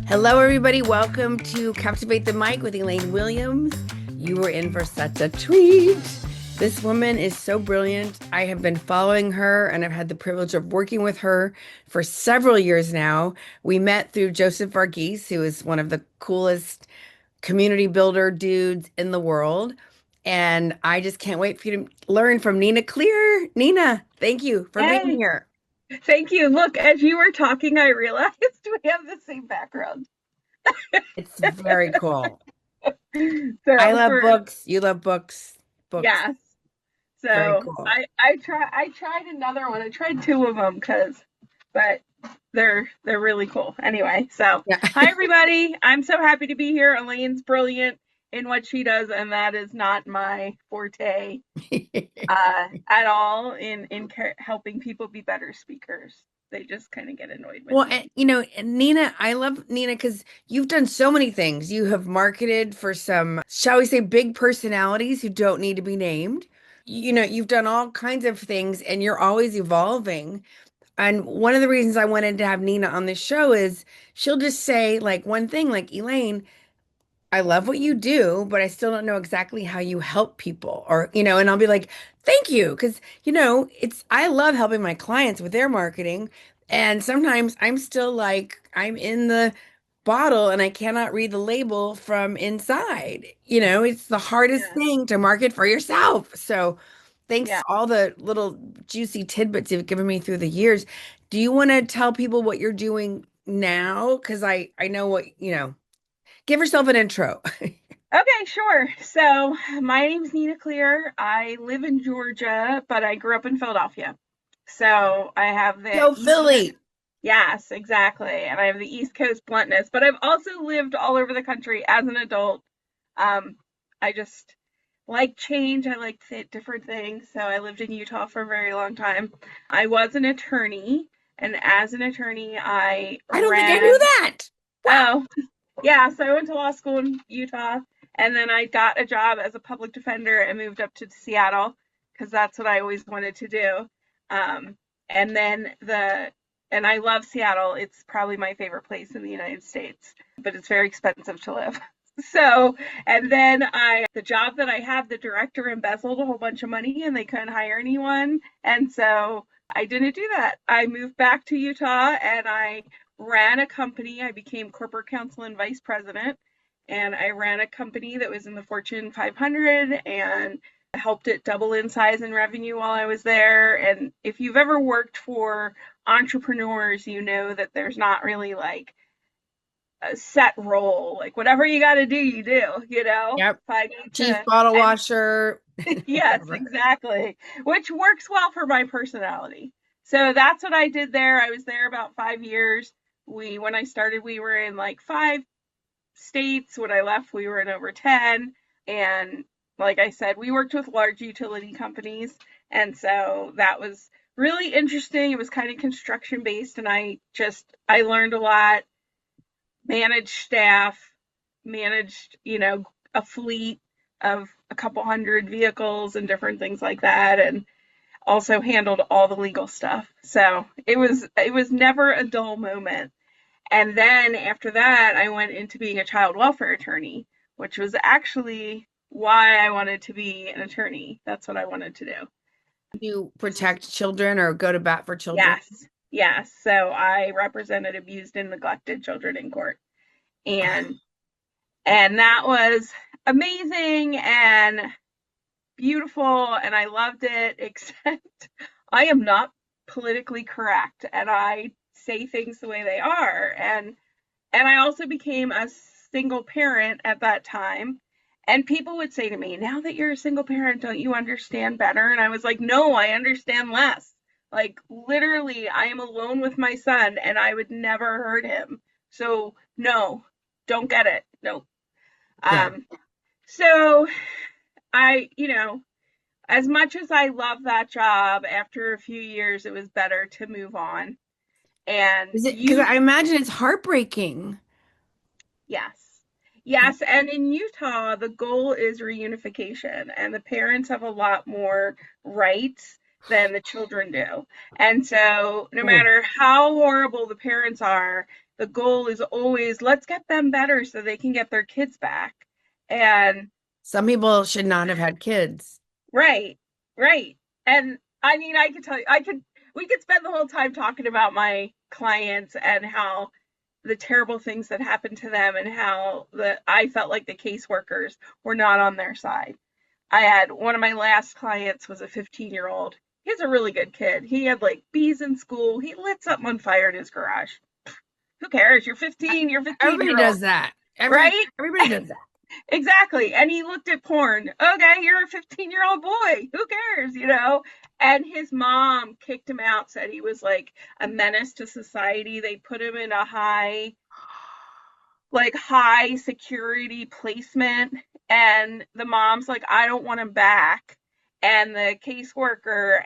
Hello, everybody. Welcome to Captivate the Mic with Elaine Williams. You were in for such a treat. This woman is so brilliant. I have been following her and I've had the privilege of working with her for several years now. We met through Joseph Varghese, who is one of the coolest community builder dudes in the world. And I just can't wait for you to learn from Nina Cleere. Nina, thank you for being Hey, here. thank you. Look, as you were talking, I realized we have the same background. It's very cool. I So love for books. You love books. Books. yes, Very so cool. I tried another one. I tried two of them but they're really cool. Anyway, so Yeah. hi everybody. I'm so happy to be here. Elaine's brilliant in what she does, and that is not my forte at all in helping people be better speakers. They just kind of get annoyed with Well, me. and Nina, I love Nina because you've done so many things. You have marketed for some, shall we say, big personalities who don't need to be named. You've done all kinds of things and you're always evolving. And one of the reasons I wanted to have Nina on this show is she'll just say like one thing, like, Elaine, I love what you do, but I still don't know exactly how you help people and I'll be like, thank you. Because, I love helping my clients with their marketing. And sometimes I'm still like, I'm in the bottle and I cannot read the label from inside. It's the hardest Yeah, thing to market for yourself. So thanks yeah. to all the little juicy tidbits you've given me through the years. Do you want to tell people what you're doing now? Because I know give yourself an intro. Okay, sure. So my name's Nina Cleere. I live in Georgia, but I grew up in Philadelphia. So I have the Go East Coast. Philly. Yes, exactly. And I have the East Coast bluntness, but I've also lived all over the country as an adult. Um, I just like change. I like different things. So I lived in Utah for a very long time. I was an attorney, and as an attorney, I I don't think I knew ran. that. Wow. Oh, yeah, so I went to law school in Utah, and then I got a job as a public defender and moved up to Seattle because that's what I always wanted to do. Um, and then and I love Seattle. It's probably my favorite place in the United States, but it's very expensive to live. So, and then the job that I had, the director embezzled a whole bunch of money and they couldn't hire anyone. And so I didn't do that. I moved back to Utah and I ran a company. I became corporate counsel and vice president. And I ran a company that was in the Fortune 500 and helped it double in size and revenue while I was there. And if you've ever worked for entrepreneurs, you know that there's not really like a set role. Like whatever you got to do, you do, Yep. If I need Chief to, bottle and washer. yes, Whatever. exactly, which works well for my personality. So that's what I did there. I was there about 5 years. When I started, we were in like 5 states. When I left, we were in over 10. And like I said, we worked with large utility companies. And so that was really interesting. It was kind of construction based. And I learned a lot, managed staff, managed, a fleet of a couple hundred vehicles and different things like that, and also handled all the legal stuff. So it was never a dull moment. And then after that, I went into being a child welfare attorney, which was actually why I wanted to be an attorney. That's what I wanted to do. You protect children or go to bat for children. Yes. Yes. So I represented abused and neglected children in court. And that was amazing and beautiful and I loved it, except I am not politically correct and I say things the way they are. And I also became a single parent at that time. And people would say to me, now that you're a single parent, don't you understand better? And I was like, no, I understand less. Like, literally, I am alone with my son and I would never hurt him. So, no, don't get it. No. Yeah. Um, so as much as I love that job, after a few years, it was better to move on. And Is it because I imagine it's heartbreaking. yes. Yes, and in Utah, the goal is reunification, and the parents have a lot more rights than the children do. And so no Oh, matter how horrible the parents are, the goal is always let's get them better so they can get their kids back. And some people should not have had kids. right, right. And I mean, I could tell you, we could spend the whole time talking about my clients and how the terrible things that happened to them and how I felt like the caseworkers were not on their side. I had one of my last clients was a 15-year-old. He's a really good kid. He had like bees in school. He lit something on fire in his garage. Who cares? You're 15. You're 15 Everybody year old, does that. right? Everybody does that. Exactly. And he looked at porn. Okay, you're a 15-year-old boy. Who cares? And his mom kicked him out, said he was like a menace to society. They put him in a high security placement. And the mom's like, I don't want him back. And the caseworker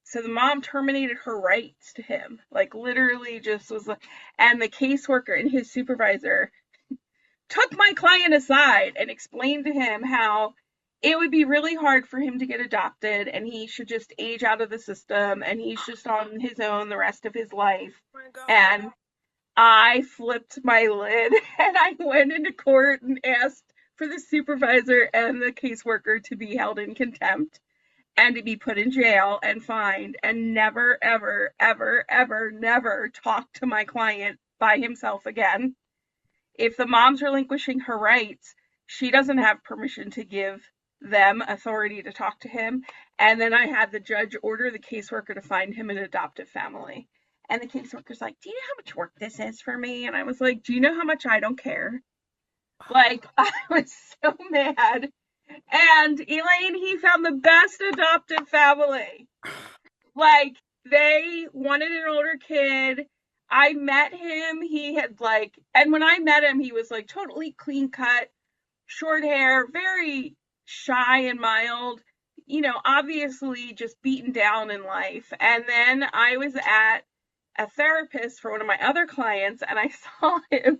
so the mom terminated her rights to him, like literally just was like, and the caseworker and his supervisor took my client aside and explained to him how it would be really hard for him to get adopted and he should just age out of the system and he's just on his own the rest of his life. Oh my God. And I flipped my lid and I went into court and asked for the supervisor and the caseworker to be held in contempt and to be put in jail and fined and never, ever, ever, ever, never talk to my client by himself again. If the mom's relinquishing her rights, she doesn't have permission to give them authority to talk to him. And then I had the judge order the caseworker to find him an adoptive family. And the caseworker's like, do you know how much work this is for me? And I was like, do you know how much I don't care? Like, I was so mad. And Elaine, he found the best adoptive family. Like, they wanted an older kid. I met him. He had and when I met him, he was like totally clean cut, short hair, very shy and mild, obviously just beaten down in life. And then I was at a therapist for one of my other clients and I saw him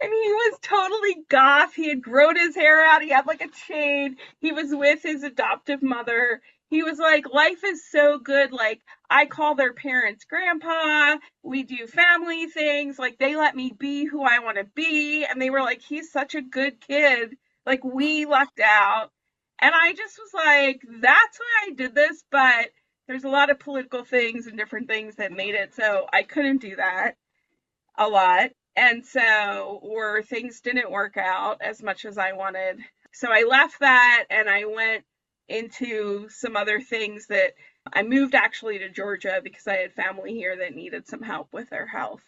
and he was totally goth. He had grown his hair out. He had like a chain. He was with his adoptive mother. He was like, life is so good. Like, I call their parents grandpa. We do family things. Like, they let me be who I want to be. And they were like, he's such a good kid. Like, we lucked out. And I just was like, that's why I did this. But there's a lot of political things and different things that made it so I couldn't do that a lot. And so, or things didn't work out as much as I wanted. So I left that and I went into some other things that I moved actually to Georgia because I had family here that needed some help with their health.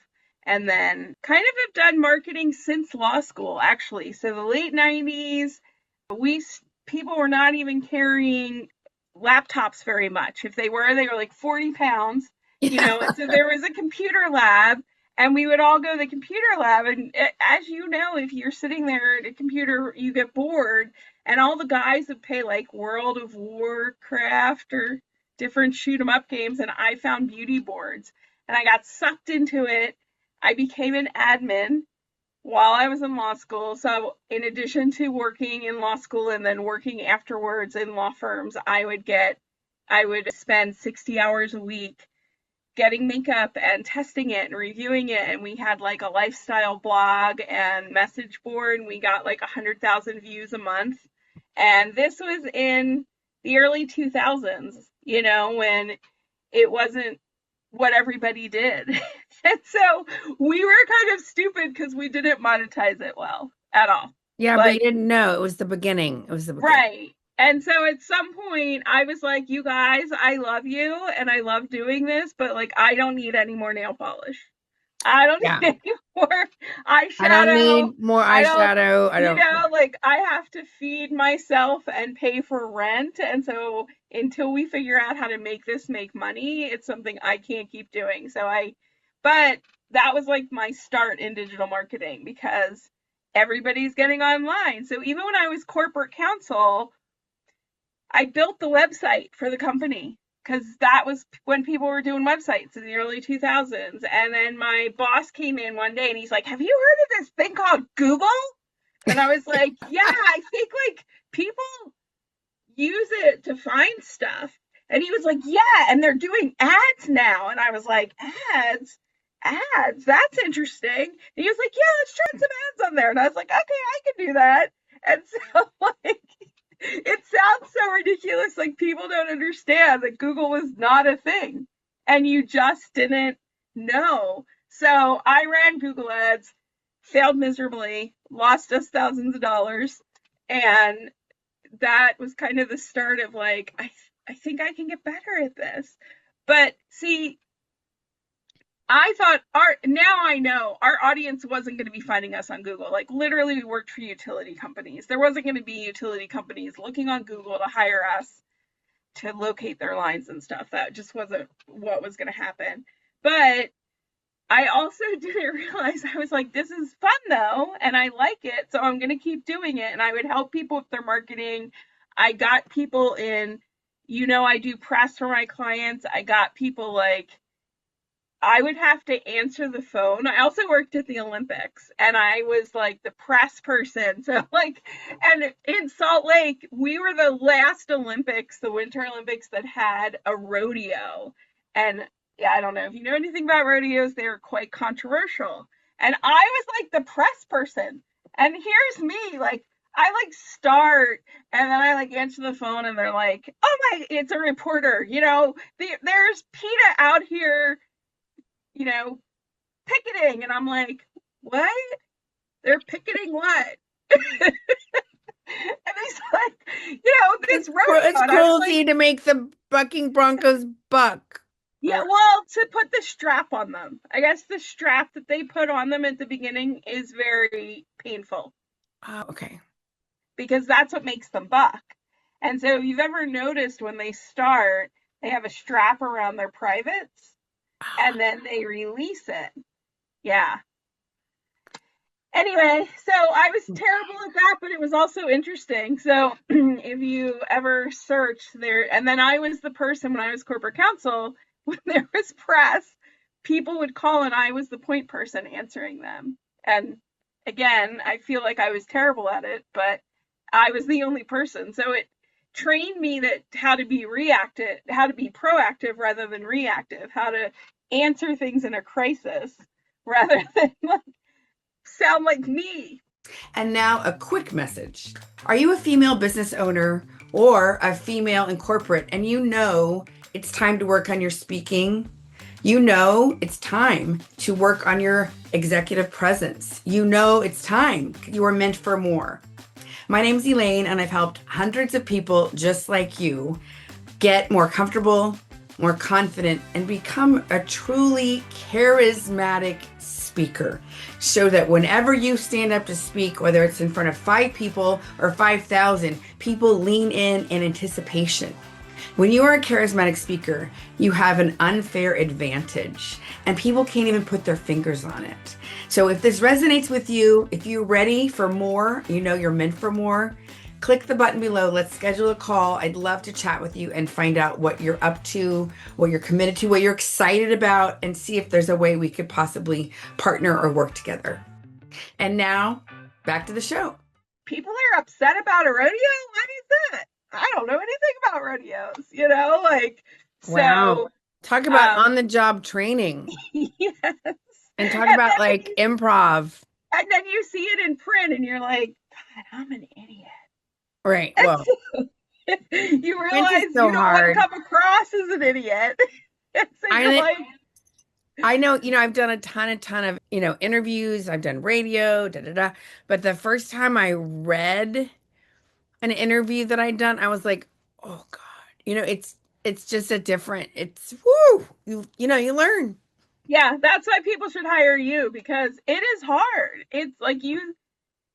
And then kind of have done marketing since law school, actually. So the late 90s, we people were not even carrying laptops very much. If they were like 40 pounds, Yeah. and so there was a computer lab and we would all go to the computer lab. And as you know, if you're sitting there at a computer, you get bored. And all the guys would play like World of Warcraft or different shoot 'em up games. And I found beauty boards and I got sucked into it. I became an admin while I was in law school. So, in addition to working in law school and then working afterwards in law firms, I would spend 60 hours a week getting makeup and testing it and reviewing it. And we had like a lifestyle blog and message board, and we got like 100,000 views a month. And this was in the early 2000s, when it wasn't what everybody did. And so we were kind of stupid because we didn't monetize it well at all. Yeah, but you Like, didn't know. It was the beginning. It was the beginning. right. And so at some point I was like, you guys, I love you and I love doing this, but like I don't need any more nail polish. I don't need Yeah. any more I don't eyeshadow. need more I don't, eyeshadow. I don't. like I have to feed myself and pay for rent. And so until we figure out how to make this make money, it's something I can't keep doing. But that was like my start in digital marketing because everybody's getting online. So even when I was corporate counsel, I built the website for the company because that was when people were doing websites in the early 2000s. And then my boss came in one day and he's like, have you heard of this thing called Google? And I was like, yeah, I think like people use it to find stuff. And he was like, yeah, and they're doing ads now. And I was like, ads, that's interesting. And he was like, yeah, let's try some ads on there. And I was like, okay, I can do that. And so like, it sounds so ridiculous. Like people don't understand that Google was not a thing and you just didn't know. So I ran Google ads, failed miserably, lost us thousands of dollars. And that was kind of the start of like, I think I can get better at this. But see, I thought now I know our audience wasn't going to be finding us on Google. Like literally we worked for utility companies. There wasn't going to be utility companies looking on Google to hire us to locate their lines and stuff. That just wasn't what was going to happen. But I also didn't realize, I was like, this is fun though, and I like it, so I'm going to keep doing it. And I would help people with their marketing. I got people in, I do press for my clients. I got people like, I would have to answer the phone. I also worked at the Olympics and I was like the press person. So like, and in Salt Lake, we were the last Olympics, the Winter Olympics that had a rodeo. And yeah, I don't know if you know anything about rodeos, they were quite controversial. And I was like the press person. And here's me, like, I like start and then I like answer the phone and they're like, oh my, it's a reporter. There's PETA out here, you know, picketing. And I'm like, what? They're picketing what? And he's like, this rodeo. It's And I was cruelty like, to make the bucking Broncos buck. yeah, well, to put the strap on them. I guess the strap that they put on them at the beginning is very painful Oh, okay. because that's what makes them buck. And so if you've ever noticed when they start, they have a strap around their privates and then they release it. Yeah. Anyway, so I was terrible at that, but it was also interesting. So if you ever search there, and then I was the person when I was corporate counsel, when there was press, people would call and I was the point person answering them. And again, I feel like I was terrible at it, but I was the only person. So it trained me that how to be proactive rather than reactive, how to answer things in a crisis rather than like sound like me. And now a quick message. Are you a female business owner or a female in corporate and it's time to work on your speaking? It's time to work on your executive presence. It's time. You are meant for more. My name's Elaine and I've helped hundreds of people just like you get more comfortable, more confident, and become a truly charismatic speaker. So that whenever you stand up to speak, whether it's in front of 5 people or 5,000, people lean in anticipation. When you are a charismatic speaker, you have an unfair advantage and people can't even put their fingers on it. So if this resonates with you, if you're ready for more, you're meant for more, click the button below. Let's schedule a call. I'd love to chat with you and find out what you're up to, what you're committed to, what you're excited about, and see if there's a way we could possibly partner or work together. And now, back to the show. People are upset about a rodeo? Why is that? I don't know anything about rodeos, like, Wow. so. Talk about on-the-job training. Yes. And talk about like improv. And then you see it in print and you're like, God, I'm an idiot. Right. Well, you realize so you don't want to come across as an idiot. So I know, I've done a ton of, interviews. I've done radio, But the first time I read an interview that I'd done, I was like, oh God, it's just it's woo, you learn. Yeah, that's why people should hire you because it is hard. It's like you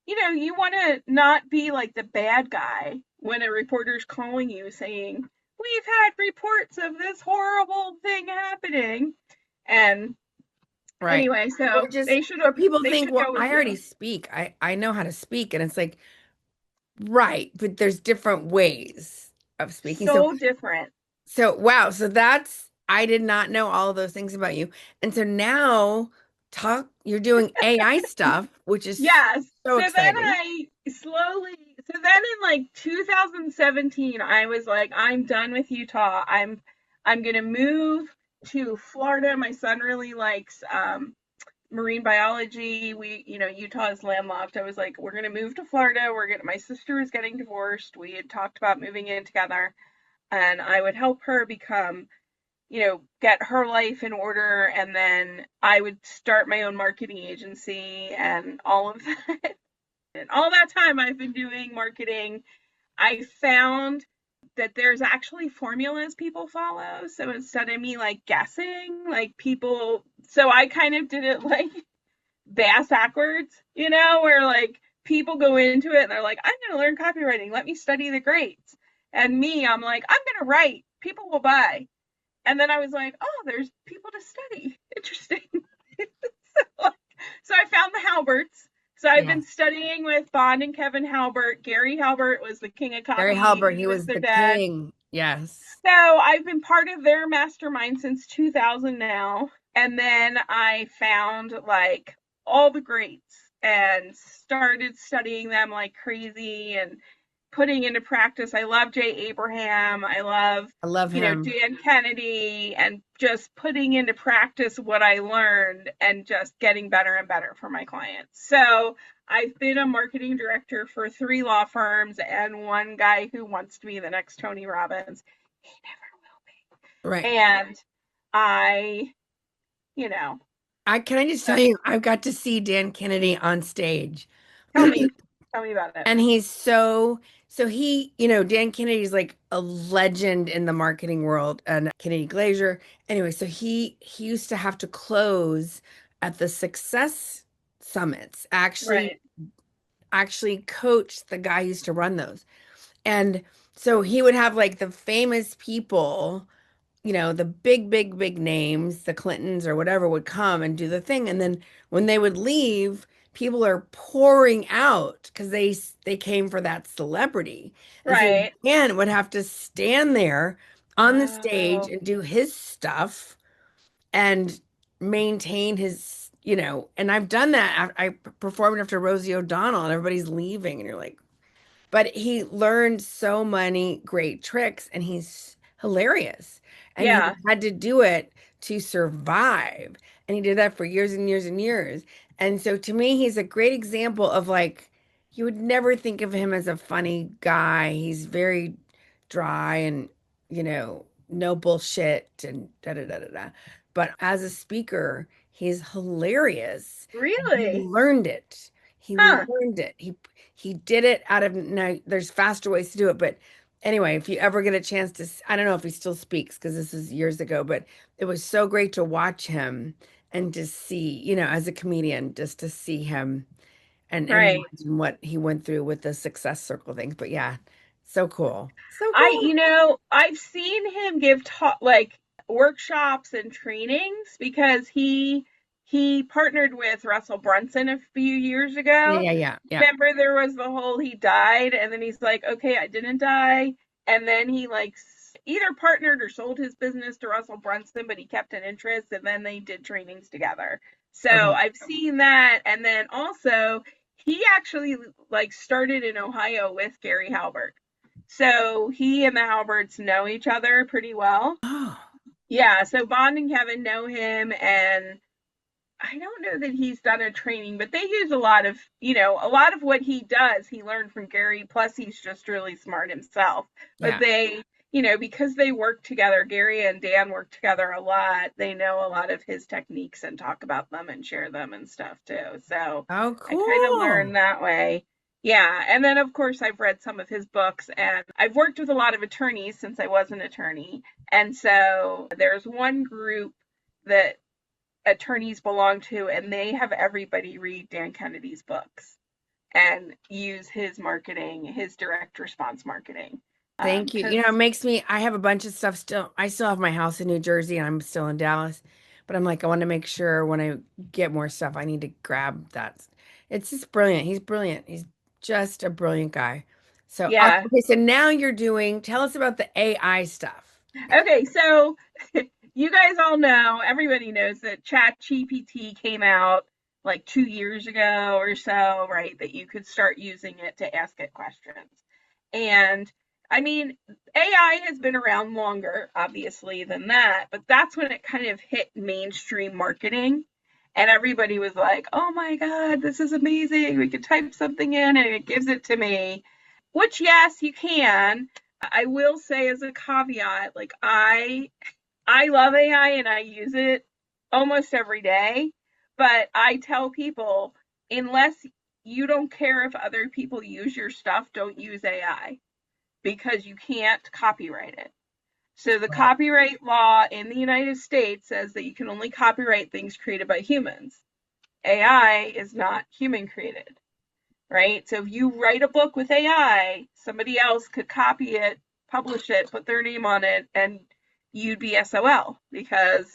want to not be like the bad guy when a reporter's calling you saying, we've had reports of this horrible thing happening. And right. Anyway, so people think, well, I already speak. I know how to speak. And it's like, right. But there's different ways of speaking. So different. So, wow. So I did not know all of those things about you. And so now you're doing AI stuff, which is yes. so exciting. Then I So then in like 2017, I was like, I'm done with Utah. I'm gonna move to Florida. My son really likes marine biology. Utah is landlocked. I was like, we're gonna move to Florida. My sister was getting divorced. We had talked about moving in together, and I would help her become, get her life in order, and then I would start my own marketing agency and all of that. And all that time I've been doing marketing, I found that there's actually formulas people follow. So instead of me like guessing, like people, so I kind of did it like bass backwards, where like people go into it and they're like, I'm going to learn copywriting. Let me study the greats. And me, I'm like, I'm going to write. People will buy. And then I was like, oh, there's people to study. Interesting. so, so I found the Halberts. So I've been Yes. studying with Bond and Kevin Halbert. Gary Halbert was the king of Gary copy. Halbert, He he was was their the dad. king. Yes. So I've been part of their mastermind since 2000 now. And then I found like all the greats and started studying them like crazy and putting into practice. I love Jay Abraham. I love, I love him. Dan Kennedy, and just putting into practice what I learned and just getting better and better for my clients. So I've been a marketing director for 3 law firms and one guy who wants to be the next Tony Robbins. He Right. never will be. And I, you know, Can I just tell you, I've got to see Dan Kennedy on stage. tell me, tell me about it. And Dan Kennedy's like a legend in the marketing world and Kennedy Glazier. Anyway, so he used to have to close at the success summits, Right, actually coach the guy who used to run those. And so he would have like the famous people, the big, big, big names, the Clintons or whatever would come and do the thing. And then when they would leave, people are pouring out because they came for that celebrity. And so right. Dan would have to stand there on the stage Oh, and do his stuff and maintain and I've done that. I performed after Rosie O'Donnell and everybody's leaving and you're like, but he learned so many great tricks and he's hilarious. And he yeah, had to do it to survive. And he did that for years and years and years. And so to me, he's a great example of like, you would never think of him as a funny guy. He's very dry and, no bullshit and da da da da da. But as a speaker, he's hilarious. And he really? learned it. He Huh, learned it. He did it out of now there's faster ways to do it, but anyway, if you ever get a chance to I don't know if he still speaks because this is years ago, but it was so great to watch him and to see, as a comedian, just to see him and right. imagine what he went through with the success circle things. But yeah, so cool. So I, cool. I've seen him give like workshops and trainings because he partnered with Russell Brunson a few years Yeah, ago. yeah, yeah, yeah. Remember there was the whole he died and then he's like, okay, I didn't die. And then he like either partnered or sold his business to Russell Brunson, but he kept an interest and then they did trainings together. So Okay. I've seen that. And then also he actually like started in Ohio with Gary Halbert. So he and the Halberts know each other pretty well. Oh, Yeah, so Bond and Kevin know him, and I don't know that he's done a training, but they use a lot of what he does, he learned from Gary, plus he's just really smart himself. But yeah. because they work together, Gary and Dan work together a lot, they know a lot of his techniques and talk about them and share them and stuff too. So Oh, I kind of cool. learned that way. Yeah, and then of course I've read some of his books and I've worked with a lot of attorneys since I was an attorney. And so there's one group that attorneys belong to, and they have everybody read Dan Kennedy's books and use his marketing, his direct response marketing. Thank you. Because It makes me, I have a bunch of stuff still. I still have my house in New Jersey and I'm still in Dallas, but I'm like, I want to make sure when I get more stuff, I need to grab that. It's just brilliant. He's brilliant. He's just a brilliant guy. So, yeah. okay, so now you're tell us about the AI stuff. Okay, so you guys all know, everybody knows that ChatGPT came out like 2 years ago or so, right? That you could start using it to ask it questions. And I mean, AI has been around longer, obviously, than that, but that's when it kind of hit mainstream marketing. And everybody was like, oh my God, this is amazing. We can type something in and it gives it to me. Which, yes, you can. I will say as a caveat, like I love AI and I use it almost every day, but I tell people unless you don't care if other people use your stuff, don't use AI because you can't copyright it. So the Right. copyright law in the United States says that you can only copyright things created by humans. AI is not human created, right? So if you write a book with AI, somebody else could copy it, publish it, put their name on it, and you'd be SOL because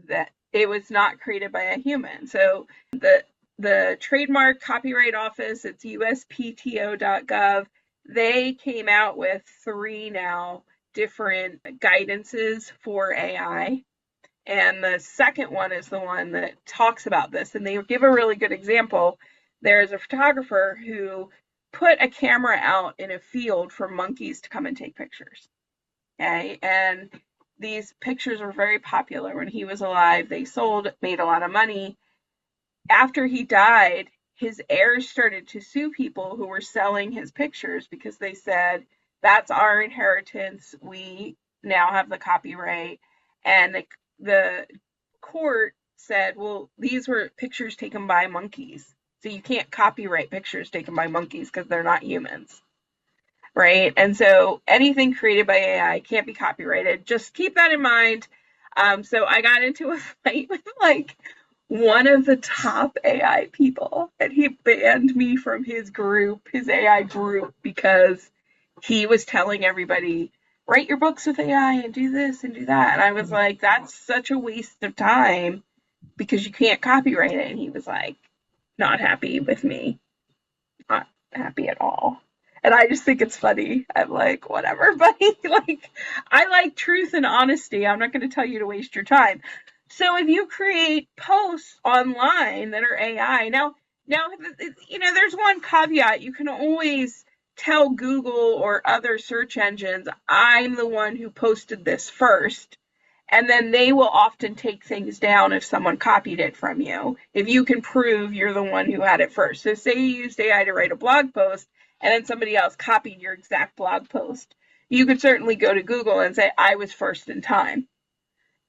that it was not created by a human. So the Trademark Copyright Office, it's uspto.gov, they came out with three now different guidances for AI. And the second one is the one that talks about this. And they give a really good example. There's a photographer who put a camera out in a field for monkeys to come and take pictures. Okay. And these pictures were very popular when he was alive. They sold, made a lot of money. After he died, his heirs started to sue people who were selling his pictures because they said, that's our inheritance. We now have the copyright. And the court said, well, these were pictures taken by monkeys. So you can't copyright pictures taken by monkeys because they're not humans. Right. And so anything created by AI can't be copyrighted. Just keep that in mind. So I got into a fight with like one of the top AI people, and he banned me from his group, his AI group, because he was telling everybody, write your books with AI and do this and do that. And I was like, that's such a waste of time because you can't copyright it. And he was like, not happy with me, not happy at all. And I just think it's funny. I'm like, whatever, buddy. Like, I like truth and honesty. I'm not going to tell you to waste your time. So if you create posts online that are AI, now, there's one caveat. You can always tell Google or other search engines, I'm the one who posted this first. And then they will often take things down if someone copied it from you, if you can prove you're the one who had it first. So say you used AI to write a blog post and then somebody else copied your exact blog post. You could certainly go to Google and say, I was first in time.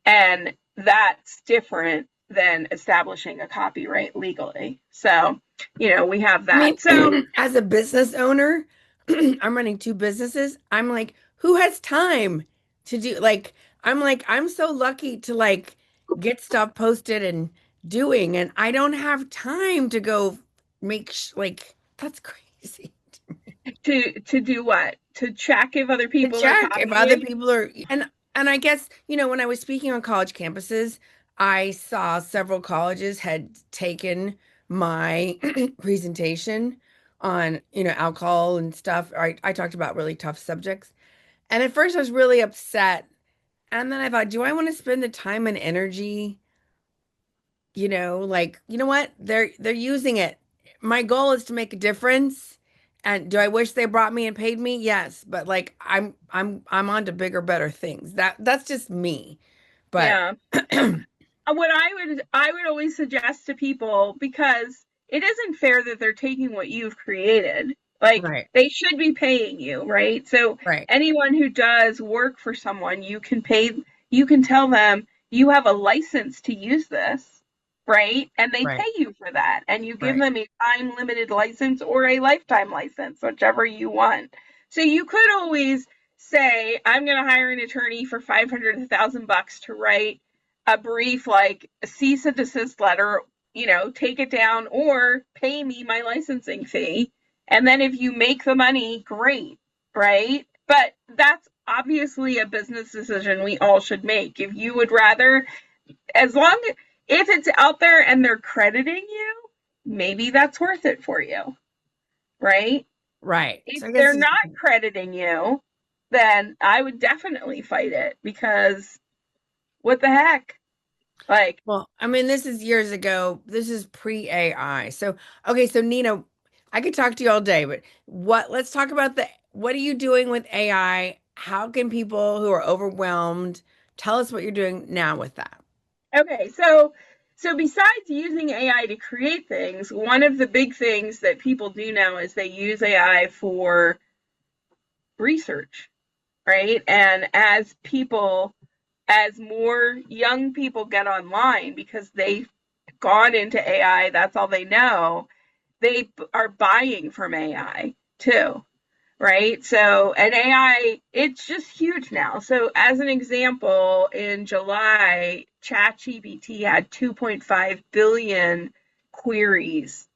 And that's different than establishing a copyright legally. So, we have I that. mean, So, as a business owner, I'm running two businesses. I'm like, who has time to do I'm so lucky to like get stuff posted and doing, and I don't have time to go make that's crazy. to do what? To check if other To people are check if other copying? people are, and I guess, when I was speaking on college campuses, I saw several colleges had taken my presentation on, alcohol and stuff. I talked about really tough subjects. And at first I was really upset. And then I thought, do I want to spend the time and energy, you know what? They're using it. My goal is to make a difference. And do I wish they brought me and paid me? Yes, but like I'm on to bigger, better things. That's just me. But Yeah. What I would always suggest to people, because it isn't fair that they're taking what you've created. Like, right, they should be paying you, right? So right, anyone who does work for someone, you can tell them you have a license to use this, right? And they pay right, you for that. And you give right, them a time limited license or a lifetime license, whichever you want. So you could always say, I'm going to hire an attorney for 500, $1,000 to write a brief, like a cease and desist letter, take it down or pay me my licensing fee. And then if you make the money, great, right? But that's obviously a business decision we all should make. If you would rather, as long if it's out there and they're crediting you, maybe that's worth it for you, right? right. If So I guess they're not crediting you, then I would definitely fight it because what the heck? Like, Well, I mean, this is years ago. This is pre-AI. So, okay, so Nina, I could talk to you all day, but let's talk about what are you doing with AI? How can people who are overwhelmed tell us what you're doing now with that? okay, so besides using AI to create things, one of the big things that people do now is they use AI for research, right? And as more young people get online because they've gone into AI, that's all they know, they are buying from AI too, right? So, and AI, it's just huge now. So, as an example, in July, ChatGPT had 2.5 billion queries.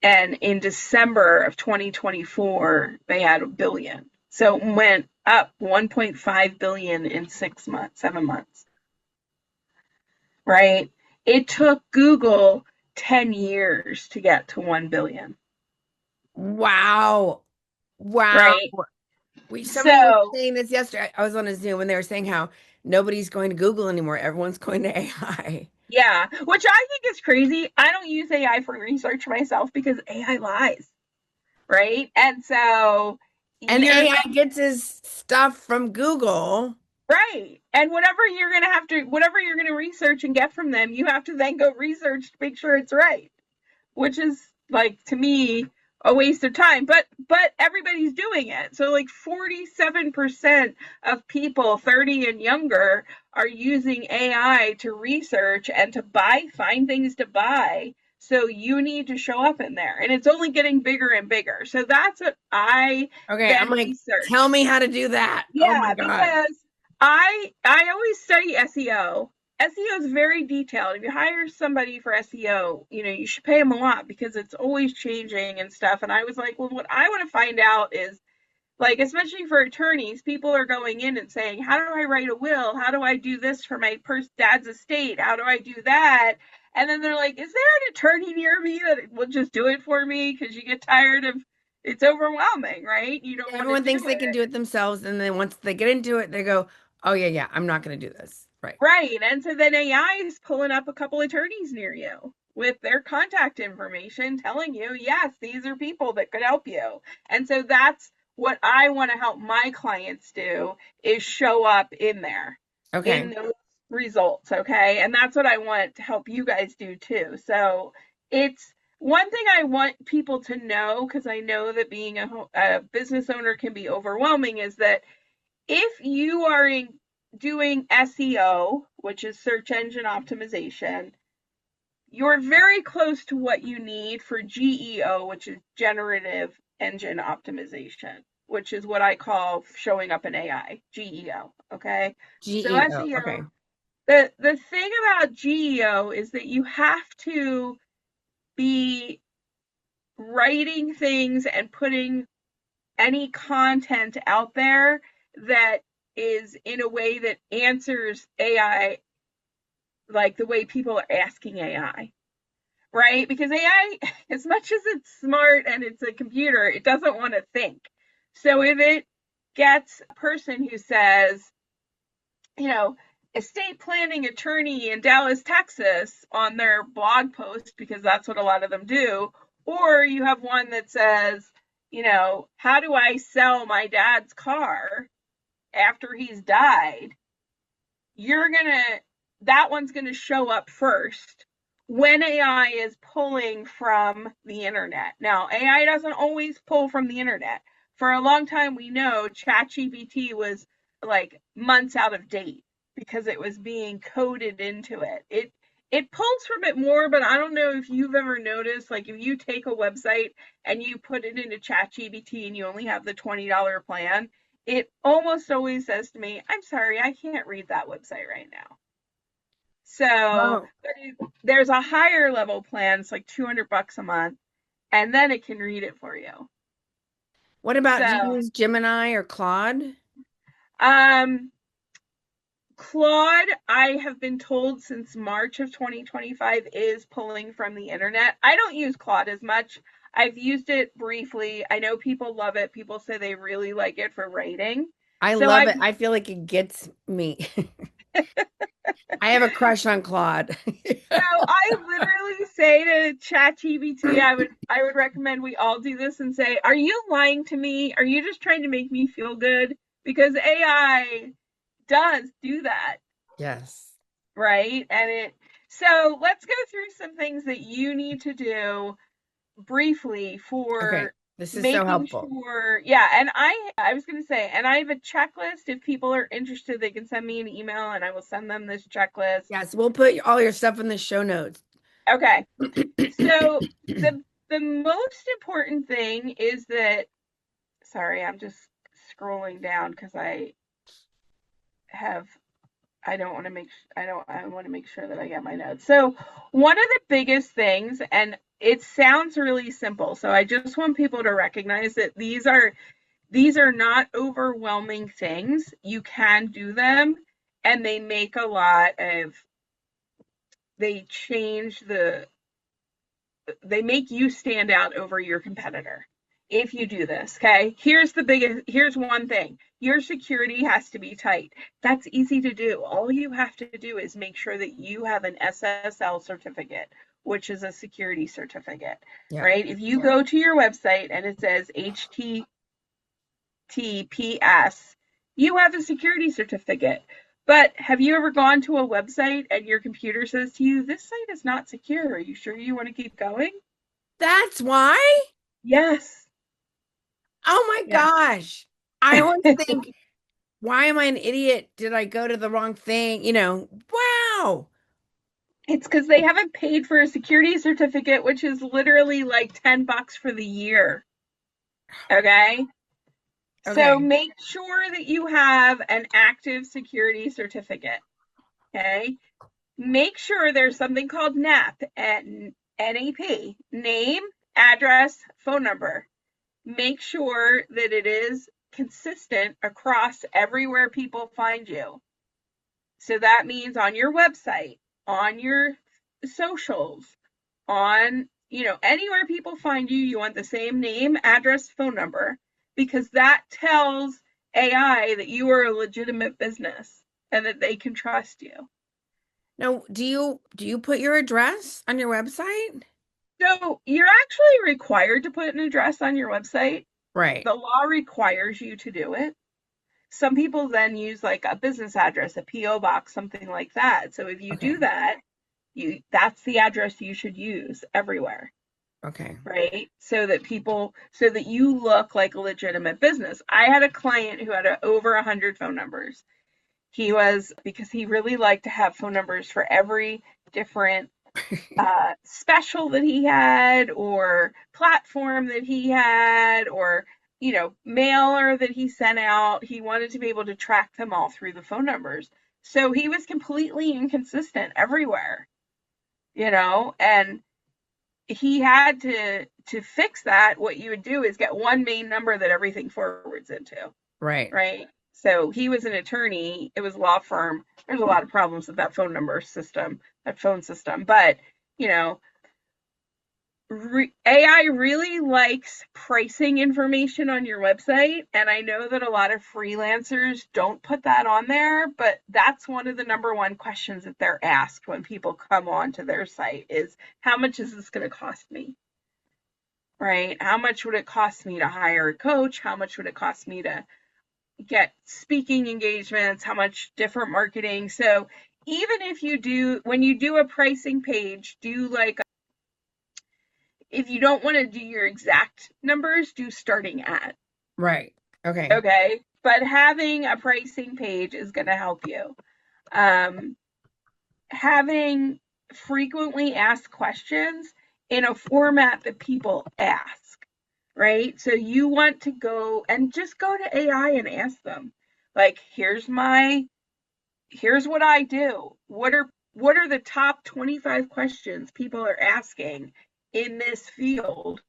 And in December of 2024, they had a billion. So it went up 1.5 billion in 6 months, 7 months, right? It took Google 10 years to get to 1 billion, Wow. Wow. right? Somebody was So, saying this yesterday. I was on a Zoom and they were saying how nobody's going to Google anymore. Everyone's going to AI. yeah, which I think is crazy. I don't use AI for research myself because AI lies, right? And so And you're AI gets his stuff from Google. right. And whatever you're going to research and get from them, you have to then go research to make sure it's right, which is like to me a waste of time, but everybody's doing it. So like 47% of people 30 and younger are using AI to research and to find things to buy. So you need to show up in there, and it's only getting bigger and bigger. So that's what I Okay, I'm then like, tell research. me how to do that. Oh my Yeah, God. because I always study SEO. SEO is very detailed. If you hire somebody for SEO, you should pay them a lot because it's always changing and stuff. And I was like, well, what I want to find out is like, especially for attorneys, people are going in and saying, how do I write a will? How do I do this for my dad's estate? How do I do that? And then they're like, is there an attorney near me that will just do it for me? Because you get tired of it's overwhelming, right? You don't want to Everyone do thinks they can it. do it themselves, and then once they get into it, they go, "Oh yeah, yeah, I'm not going to do this." Right. Right. And so then AI is pulling up a couple attorneys near you with their contact information telling you, yes, these are people that could help you. And so that's what I want to help my clients do is show up in there in Okay. those results. Okay. And that's what I want to help you guys do too. So it's one thing I want people to know because I know that being a business owner can be overwhelming is that if you are doing SEO, which is search engine optimization, you're very close to what you need for GEO, which is generative engine optimization, which is what I call showing up in AI, GEO. Okay. So GEO. SEO, Okay. the thing about GEO is that you have to be writing things and putting any content out there that is in a way that answers AI like the way people are asking AI, right? Because AI, as much as it's smart and it's a computer, it doesn't want to think. So if it gets a person who says, you know, estate planning attorney in Dallas, Texas on their blog post, because that's what a lot of them do, or you have one that says, how do I sell my dad's car after he's died, you're gonna that one's gonna show up first when AI is pulling from the internet. Now, AI doesn't always pull from the internet. For a long time, we know ChatGPT was like months out of date because it was being coded into it. It pulls from it more, but I don't know if you've ever noticed, like if you take a website and you put it into ChatGPT and you only have the $20 plan, it almost always says to me, I'm sorry, I can't read that website right now. So Oh, there's a higher level plan, it's like $200 a month, and then it can read it for you. what about, do you So, use Gemini or Claude? um, Claude, I have been told since March of 2025 is pulling from the internet. I don't use Claude as much. I've used it briefly. I know people love it. People say they really like it for writing. I So love I've it. I feel like it gets me. I have a crush on Claude. So I literally say to ChatGPT, I would recommend we all do this and say, "Are you lying to me? Are you just trying to make me feel good?" Because AI does do that, Yes. right? So let's go through some things that you need to do briefly Okay. for This is so making helpful. sure. Yeah, and I was going to say, and I have a checklist. If people are interested, they can send me an email and I will send them this checklist. Yes, we'll put all your stuff in the show notes. Okay. So the most important thing is that, sorry, I'm just scrolling down because have I don't want to make I want to make sure that I get my notes. So one of the biggest things, and it sounds really simple, so I just want people to recognize that these are not overwhelming things. You can do them, and they change they make you stand out over your competitor if you do this. Okay, here's one thing: your security has to be tight. That's easy to do. All you have to do is make sure that you have an SSL certificate, which is a security certificate, Yeah. right? If you go to your website and it says HTTPS, you have a security certificate. But have you ever gone to a website and your computer says to you, "This site is not secure. Are you sure you want to keep going?" That's why? Yes. Oh my Yeah. gosh. I always think, why am I an idiot? Did I go to the wrong thing? Wow. It's because they haven't paid for a security certificate, which is literally like $10 for the year. Okay. So Okay. make sure that you have an active security certificate. Okay. Make sure there's something called NAP and NAP, name, address, phone number. Make sure that it is consistent across everywhere people find you. So that means on your website, on your socials, anywhere people find you, you want the same name, address, phone number, because that tells AI that you are a legitimate business and that they can trust you. Now, do you put your address on your website? So you're actually required to put an address on your website. Right. The law requires you to do it. Some people then use like a business address, a PO box, something like that. So if you Okay. do that, that's the address you should use everywhere, Okay. right? So that you look like a legitimate business. I had a client who had over 100 phone numbers. Because he really liked to have phone numbers for every different special that he had, or platform that he had, or mailer that he sent out. He wanted to be able to track them all through the phone numbers. So he was completely inconsistent everywhere, and he had to fix that. What you would do is get one main number that everything forwards into, Right. right? So he was an attorney. It was a law firm. There's a lot of problems with that phone system. But you know, AI really likes pricing information on your website, and I know that a lot of freelancers don't put that on there, but that's one of the number one questions that they're asked when people come onto their site is, how much is this going to cost me? Right? How much would it cost me to hire a coach? How much would it cost me to get speaking engagements? How much different marketing? So even if when you do a pricing page, if you don't want to do your exact numbers, do starting at. Right. Okay. Okay. But having a pricing page is going to help you. Um, Having frequently asked questions in a format that people ask, right? So you want to just go to AI and ask them, like, here's what I do. What are the top 25 questions people are asking in this field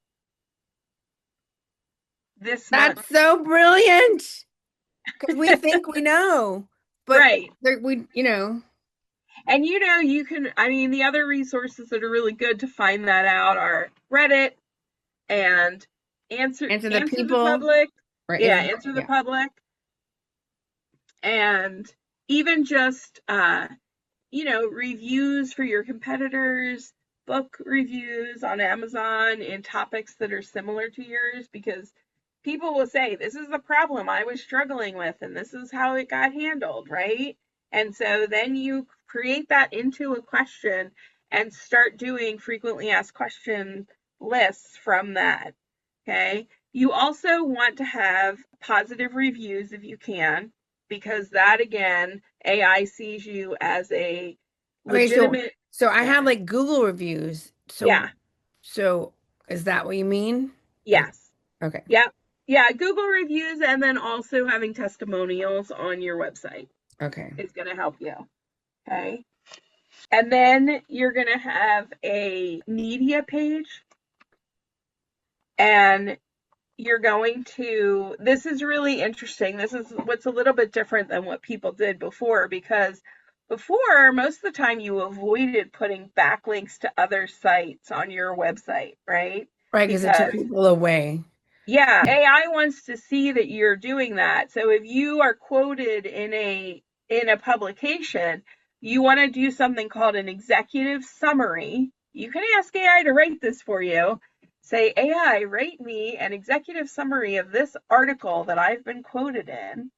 this That's month? so brilliant. Because we think we know, but Right. we. And I mean, the other resources that are really good to find that out are Reddit and Answer the answer the people. public. Right. Yeah, answer the Yeah. public and even just reviews for your competitors, book reviews on Amazon in topics that are similar to yours, because people will say, this is the problem I was struggling with, and this is how it got handled, right? And so then you create that into a question and start doing frequently asked question lists from that. Okay. You also want to have positive reviews if you can, because that again, AI sees you as a Okay, legitimate. so I Yeah. have like Google reviews. Yeah. So is that what you mean? Like, Yes. okay. Yep. Yeah. Google reviews and then also having testimonials on your website Okay. is going to help you. Okay. And then you're going to have a media page, and you're going to, this is really interesting. This is what's a little bit different than what people did before, because before, most of the time you avoided putting backlinks to other sites on your website, right? Right, because it took Because people away. yeah, AI wants to see that you're doing that. So if you are quoted in a publication, you want to do something called an executive summary. You can ask AI to write this for you. Say, AI, write me an executive summary of this article that I've been quoted in,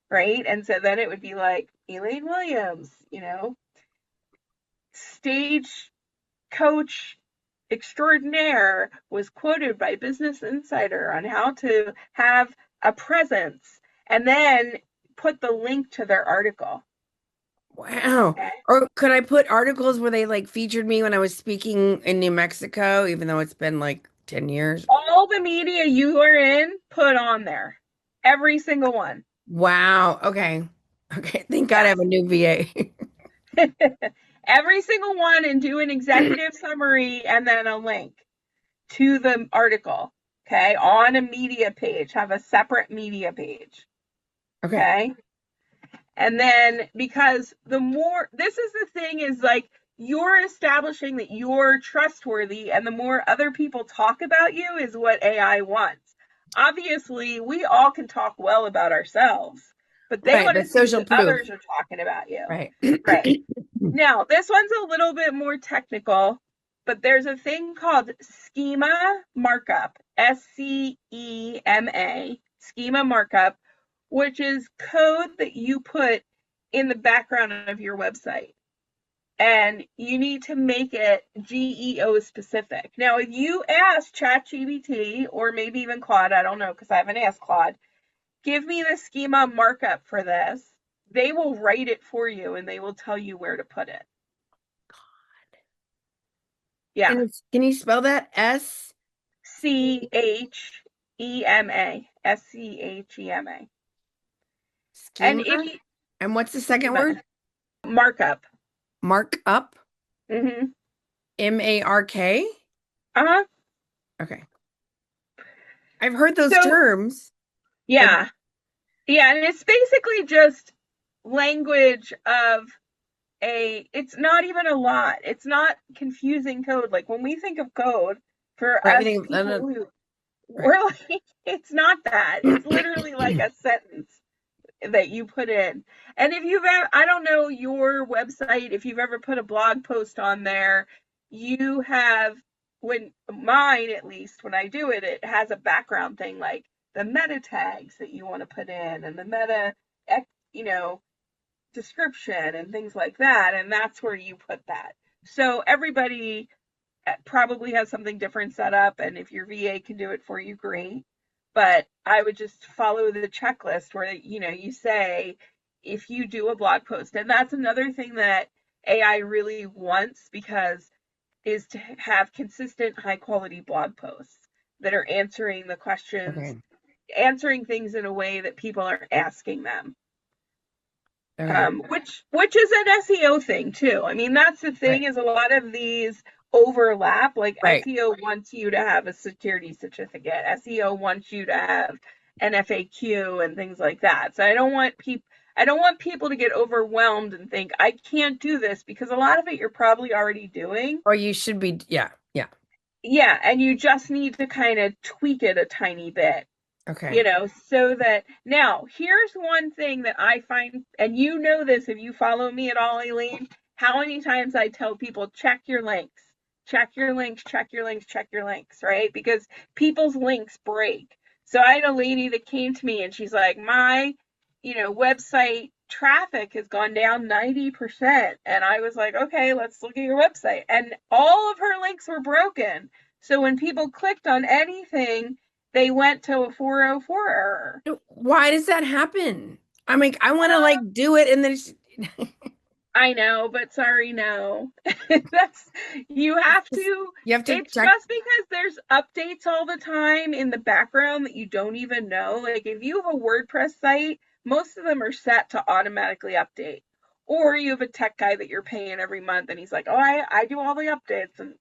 right? And so then it would be like Elaine Williams, stage coach extraordinaire was quoted by Business Insider on how to have a presence, and then put the link to their article. Wow. Okay? Or could I put articles where they like featured me when I was speaking in New Mexico, even though it's been like 10 years? All the media you are in, put on there. Every single one. Wow. Okay. Okay. Thank God I have a Yes. new VA. Every single one, and do an executive summary and then a link to the article. Okay. On a media page, have a separate media page. Okay. Okay. And then, because the more, this is the thing, is like you're establishing that you're trustworthy, and the more other people talk about you is what AI wants. Obviously, we all can talk well about ourselves, but they Right. want to But see social that proof. others are talking about you. Right. Right. Now, this one's a little bit more technical, but there's a thing called schema markup, SCEMA, schema markup, which is code that you put in the background of your website. And you need to make it GEO specific. Now, if you ask ChatGPT or maybe even Claude, I don't know because I haven't asked Claude, give me the schema markup for this, they will write it for you and they will tell you where to put it. And Yeah. can you spell that? S Schema. And if schema? you, And what's the second schema, word? markup. Mark up? Mm-hmm. MARK? Uh-huh. Okay. I've heard those So, terms, but yeah. Yeah, and it's basically just language of it's not even a lot. It's not confusing code. Like when we think of code for right, us anything, people who, right. we're like, it's not that. It's literally like a sentence that you put in. And if you've ever, I don't know your website, if you've ever put a blog post on there, you have, when mine, at least when I do it, it has a background thing like the meta tags that you want to put in, and the meta, you know, description and things like that. And that's where you put that. So everybody probably has something different set up. And if your VA can do it for you, great. But I would just follow the checklist where, you say, if you do a blog post, and that's another thing that AI really wants, because is to have consistent high quality blog posts that are answering the questions, Okay. answering things in a way that people are asking them. Okay. Which is an SEO thing too. I mean, that's the thing, Right. is a lot of these overlap. Like Right. SEO wants you to have a security certificate. SEO wants you to have an FAQ and things like that. So I don't want people to get overwhelmed and think I can't do this, because a lot of it you're probably already doing. Or you should be, yeah. Yeah. Yeah, and you just need to kind of tweak it a tiny bit. Okay. So that now here's one thing that I find, and you know this if you follow me at all, Elaine, how many times I tell people check your links, check your links, check your links, check your links, right? Because people's links break. So I had a lady that came to me and she's like, my, website traffic has gone down 90%. And I was like, okay, let's look at your website. And all of her links were broken. So when people clicked on anything, they went to a 404 error. Why does that happen? I mean, I want to Uh, like do it and then I know, but sorry, no. That's you have to. you have to It's check. just because there's updates all the time in the background that you don't even know. Like if you have a WordPress site, most of them are set to automatically update. Or you have a tech guy that you're paying every month and he's like, "Oh, I do all the updates." And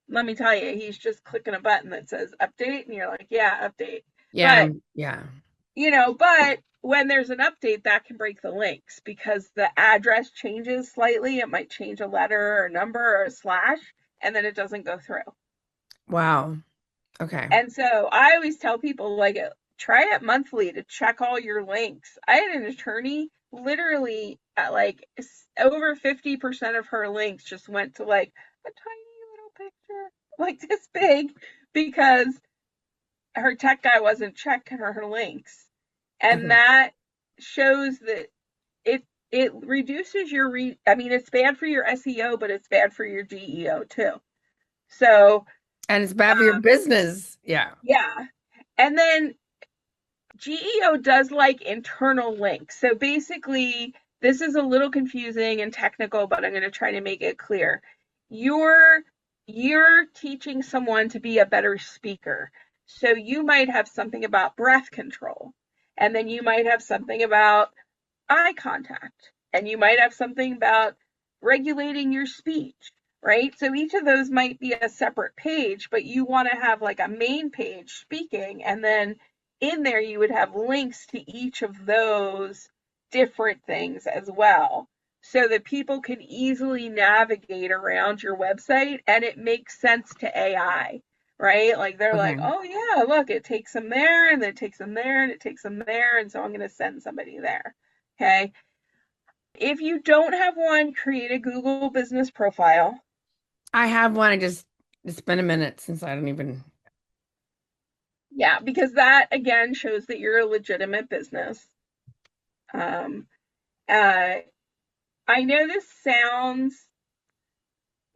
let me tell you, he's just clicking a button that says update and you're like, "Yeah, update." Yeah, But yeah. but when there's an update, that can break the links because the address changes slightly. It might change a letter or a number or a slash, and then it doesn't go through. Wow. Okay. And so I always tell people, like, try it monthly to check all your links. I had an attorney literally at like over 50% of her links just went to like a tiny little picture, like this big, because her tech guy wasn't checking her links. And Okay. that shows that it it reduces your I mean it's bad for your SEO, but it's bad for your GEO too. So And it's bad for your business. Yeah. yeah. And then GEO does like internal links. So basically this is a little confusing and technical, but I'm going to try to make it clear. You're you're teaching someone to be a better speaker. So you might have something about breath control, and then you might have something about eye contact, and you might have something about regulating your speech, right? So each of those might be a separate page, but you want to have like a main page speaking, and then in there you would have links to each of those different things as well, so that people can easily navigate around your website and it makes sense to AI, right? Like they're like, Okay. oh yeah, look, it takes them there and then it takes them there and it takes them there. And so I'm going to send somebody there. Okay. If you don't have one, create a Google business profile. I have one. It's been a minute since I don't even. Yeah, because that again shows that you're a legitimate business. Um, uh, I know this sounds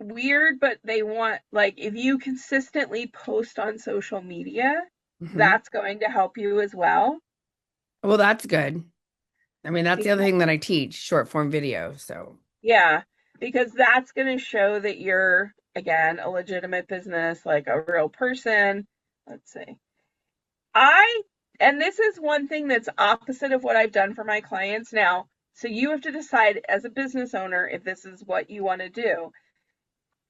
weird, but they want, like, if you consistently post on social media, Mhm. that's going to help you as well. Well, that's good. I mean, that's the other Because, thing that I teach, short form video. So, yeah, because that's going to show that you're, again, a legitimate business, like a real person. Let's see. I, and this is one thing that's opposite of what I've done for my clients now. So you have to decide as a business owner if this is what you want to do.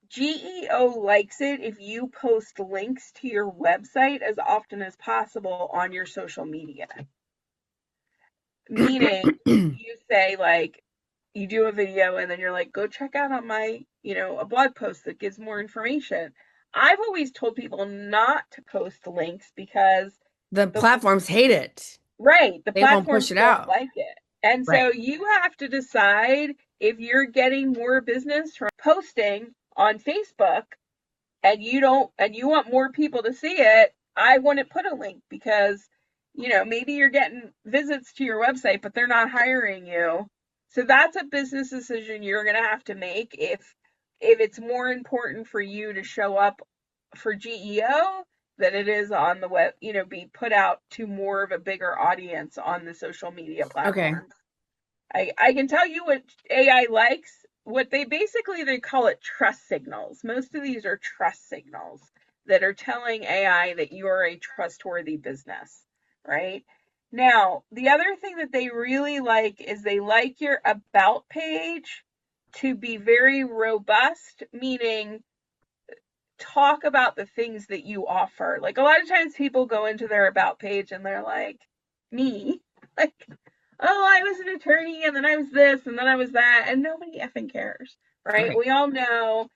GEO likes it if you post links to your website as often as possible on your social media. Meaning you say like you do a video and then you're like, go check out on my, a blog post that gives more information. I've always told people not to post links because the the platforms hate it. right, the They won't push platforms it don't out. like it. And Right. so you have to decide if you're getting more business from posting on Facebook and you want more people to see it, I wouldn't put a link because maybe you're getting visits to your website but they're not hiring you. So that's a business decision you're going to have to make if it's more important for you to show up for GEO than it is on the web, be put out to more of a bigger audience on the social media Okay. platforms. I can tell you what AI likes. What they call it trust signals. Most of these are trust signals that are telling AI that you are a trustworthy business, right? Now, the other thing that they really like is they like your about page to be very robust, meaning talk about the things that you offer. Like a lot of times people go into their about page and they're like, me, like, oh, I was an attorney and then I was this and then I was that, and nobody effing cares, right? Right. We all know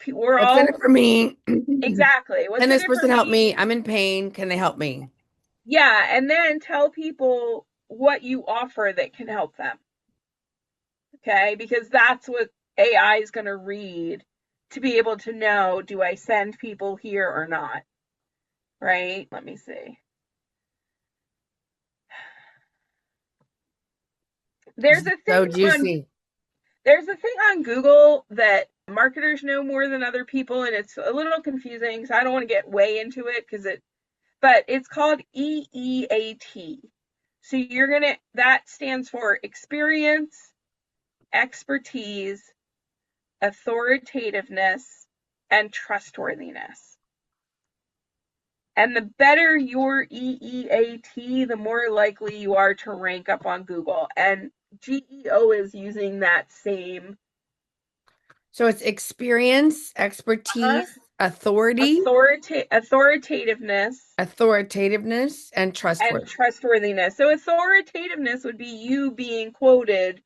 we're What's in all it for me? exactly what's Can in this it for person help me. me? I'm in pain. Can they help me? Yeah, and then tell people what you offer that can help them. Okay, because that's what AI is going to read to be able to know, do I send people here or not? Right? Let me see. This There's is a thing so on juicy. there's a thing on Google that marketers know more than other people, and it's a little confusing, so I don't want to get way into it but it's called EEAT. So that stands for experience, expertise, authoritativeness, and trustworthiness. And the better your EEAT, the more likely you are to rank up on Google. And GEO is using that same So it's experience, uh, expertise, authority, authoritativeness authoritativeness, and and trustworthy. trustworthiness. So authoritativeness would be you being quoted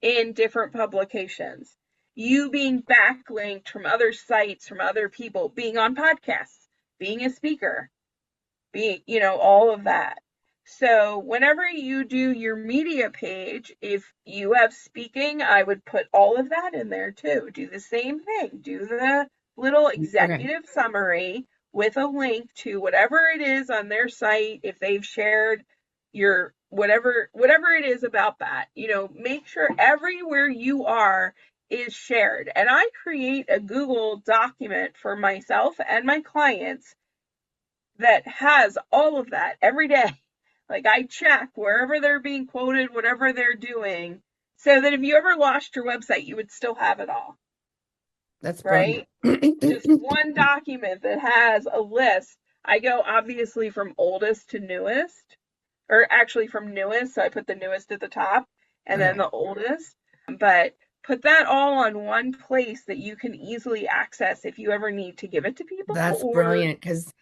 in different publications, you being backlinked from other sites, from other people, being on podcasts, being a speaker, being, all of that. So whenever you do your media page, if you have speaking, I would put all of that in there too. Do the same thing. Do the little Okay. executive summary with a link to whatever it is on their site. If they've shared your whatever it is about that, make sure everywhere you are is shared. And I create a Google document for myself and my clients that has all of that every day. Like I check wherever they're being quoted, whatever they're doing, so that if you ever lost your website, you would still have it all, That's brilliant. right? Just one document that has a list. I go obviously from oldest to newest, or actually from newest, so I put the newest at the top and then Okay. the oldest. But put that all on one place that you can easily access if you ever need to give it to people That's or brilliant because,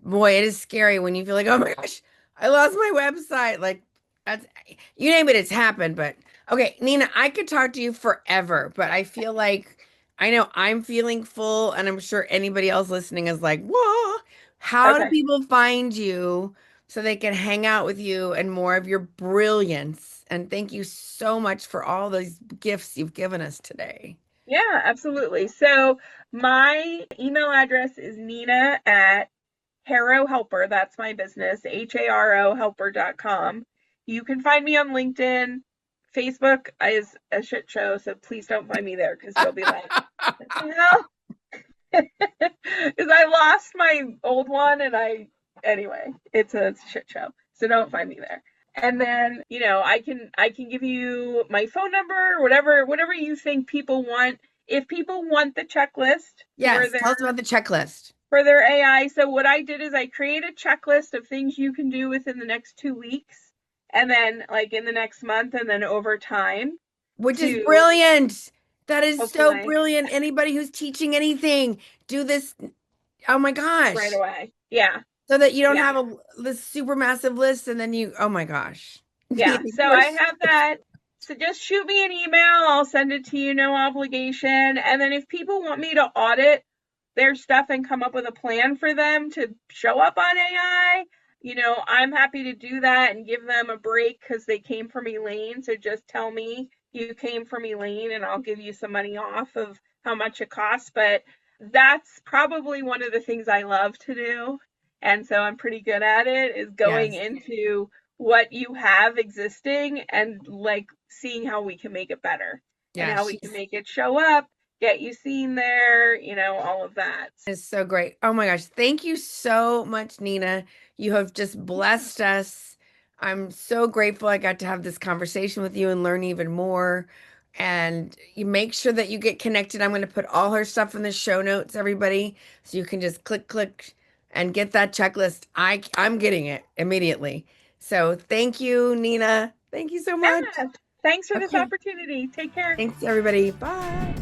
boy, it is scary when you feel like, oh my gosh, I lost my website. Like, that's you name it, it's happened. But okay, Nina, I could talk to you forever, but I feel like I know I'm feeling full, and I'm sure anybody else listening is like, whoa, how do okay. people find you so they can hang out with you and more of your brilliance? And thank you so much for all those gifts you've given us today. Yeah, absolutely. So my email address is Nina at Haro Helper. That's my business, HARO helper.com. You can find me on LinkedIn. Facebook is a shit show, so please don't find me there because you'll be like, what the hell? Because I lost my old one and anyway, it's a shit show. So don't find me there. And then, I can give you my phone number, whatever you think people want. If people want the checklist for Yes, tell us about the checklist. their AI. So what I did is I create a checklist of things you can do within the next 2 weeks, and then like in the next month, and then over time Which is to brilliant. That is so hopefully brilliant. Anybody who's teaching anything, do this. Oh my right gosh. away. Yeah, So that you don't yeah. have this super massive list and then you, oh my gosh. Yeah, so You are I have that. So just shoot me an email. I'll send it to you, no obligation. And then if people want me to audit their stuff and come up with a plan for them to show up on AI, I'm happy to do that and give them a break because they came from Elaine. So just tell me you came from Elaine and I'll give you some money off of how much it costs. But that's probably one of the things I love to do. And so I'm pretty good at it is going Yes. into what you have existing and like seeing how we can make it better and Yeah, how we can she's make it show up, get you seen there, all of that. is so great. Oh my gosh. Thank you so much, Nina. You have just blessed us. I'm so grateful I got to have this conversation with you and learn even more. And you make sure that you get connected. I'm going to put all her stuff in the show notes, everybody. So you can just click and get that checklist. I'm getting it immediately. So thank you, Nina. Thank you so much. Yeah. Thanks for this Okay. opportunity. Take care. Thanks, everybody. Bye.